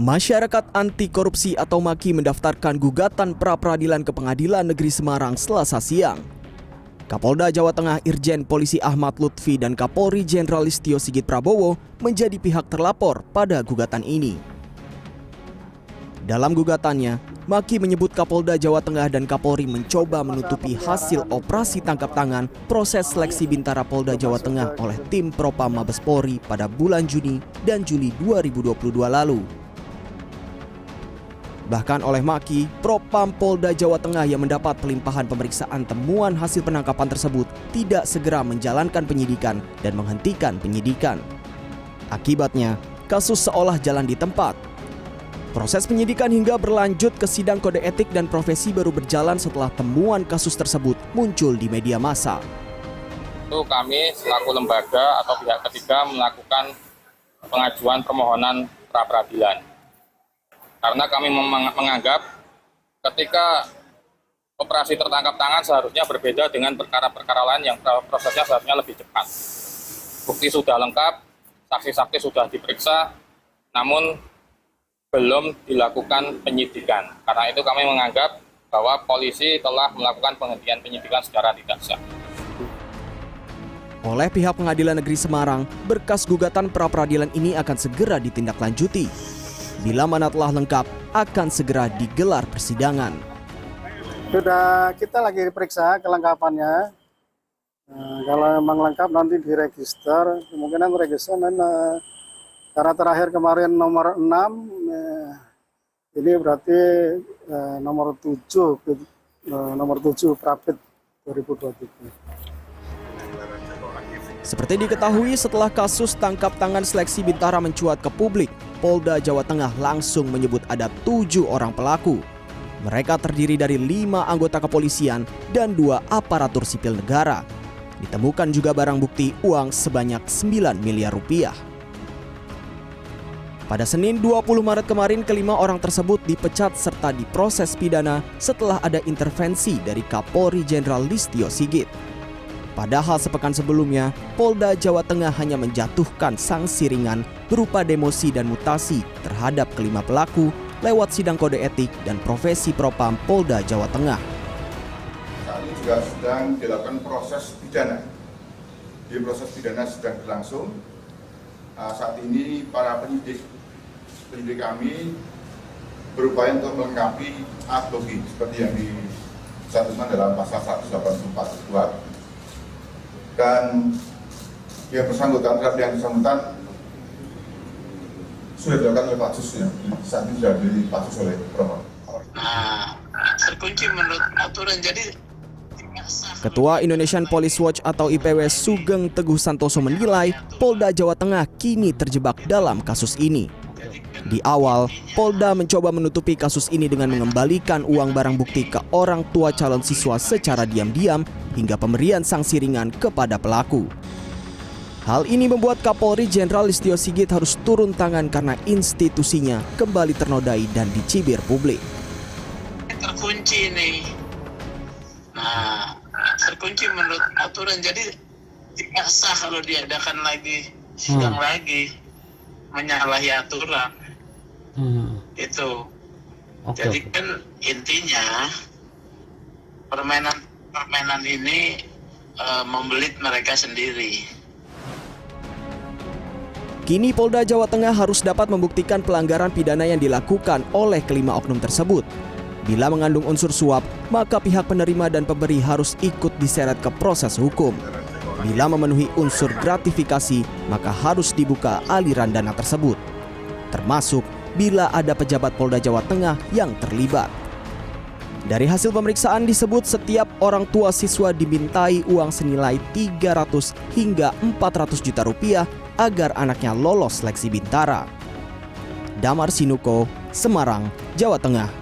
Masyarakat Anti Korupsi atau MAKI mendaftarkan gugatan pra-peradilan ke Pengadilan Negeri Semarang Selasa siang. Kapolda Jawa Tengah Irjen Polisi Ahmad Lutfi dan Kapolri Jenderal Listio Sigit Prabowo menjadi pihak terlapor pada gugatan ini. Dalam gugatannya, MAKI menyebut Kapolda Jawa Tengah dan Kapolri mencoba menutupi hasil operasi tangkap tangan proses seleksi Bintara Polda Jawa Tengah oleh tim Propam Mabes Polri pada bulan Juni dan Juli 2022 lalu. Bahkan oleh MAKI, Propam Polda Jawa Tengah yang mendapat pelimpahan pemeriksaan temuan hasil penangkapan tersebut tidak segera menjalankan penyidikan dan menghentikan penyidikan. Akibatnya, kasus seolah jalan di tempat. Proses penyidikan hingga berlanjut ke sidang kode etik dan profesi baru berjalan setelah temuan kasus tersebut muncul di media massa. Itu kami selaku lembaga atau pihak ketiga melakukan pengajuan permohonan pra-peradilan. Karena kami menganggap ketika operasi tertangkap tangan seharusnya berbeda dengan perkara-perkara lain yang prosesnya seharusnya lebih cepat. Bukti sudah lengkap, saksi-saksi sudah diperiksa, namun belum dilakukan penyidikan. Karena itu kami menganggap bahwa polisi telah melakukan penghentian penyidikan secara tidak sah. Oleh pihak Pengadilan Negeri Semarang, berkas gugatan pra-peradilan ini akan segera ditindaklanjuti. Bila mana telah lengkap, akan segera digelar persidangan. Sudah kita lagi periksa kelengkapannya. Kalau memang lengkap nanti diregister, kemungkinan register karena terakhir kemarin nomor 6, ini berarti nomor 7 Prapit 2023. Seperti diketahui setelah kasus tangkap tangan seleksi Bintara mencuat ke publik, Polda Jawa Tengah langsung menyebut ada 7 orang pelaku. Mereka terdiri dari 5 anggota kepolisian dan 2 aparatur sipil negara. Ditemukan juga barang bukti uang sebanyak 9 miliar rupiah. Pada Senin 20 Maret kemarin, kelima orang tersebut dipecat serta diproses pidana setelah ada intervensi dari Kapolri Jenderal Listio Sigit. Padahal sepekan sebelumnya, Polda Jawa Tengah hanya menjatuhkan sanksi ringan berupa demosi dan mutasi terhadap kelima pelaku lewat sidang kode etik dan profesi Propam Polda Jawa Tengah. Saat ini juga sedang dilakukan proses pidana. Di proses pidana sedang berlangsung. Saat ini para penyidik kami berupaya untuk melengkapi alat bukti seperti yang disatukan dalam pasal 184 dan yang bersangkutan sudah dilakukan oleh Patsus, saat ini sudah dipatsus oleh Propam. Terkunci menurut aturan, jadi Ketua Indonesian Police Watch atau IPW Sugeng Teguh Santoso menilai Polda Jawa Tengah kini terjebak dalam kasus ini. Di awal, Polda mencoba menutupi kasus ini dengan mengembalikan uang barang bukti ke orang tua calon siswa secara diam-diam hingga pemberian sanksi ringan kepada pelaku. Hal ini membuat Kapolri Jenderal Listio Sigit harus turun tangan karena institusinya kembali ternodai dan dicibir publik. terkunci nih. Terkunci menurut aturan, jadi tidak sah kalau diadakan lagi sidang lagi, menyalahi aturan. Itu. Jadi kan intinya permainan ini membelit mereka sendiri. Kini Polda Jawa Tengah harus dapat membuktikan pelanggaran pidana yang dilakukan oleh kelima oknum tersebut. Bila mengandung unsur suap, maka pihak penerima dan pemberi harus ikut diseret ke proses hukum. Bila memenuhi unsur gratifikasi, maka harus dibuka aliran dana tersebut. Termasuk bila ada pejabat Polda Jawa Tengah yang terlibat. Dari hasil pemeriksaan disebut setiap orang tua siswa dimintai uang senilai 300 hingga 400 juta rupiah agar anaknya lolos seleksi Bintara. Damar Sinuko, Semarang, Jawa Tengah.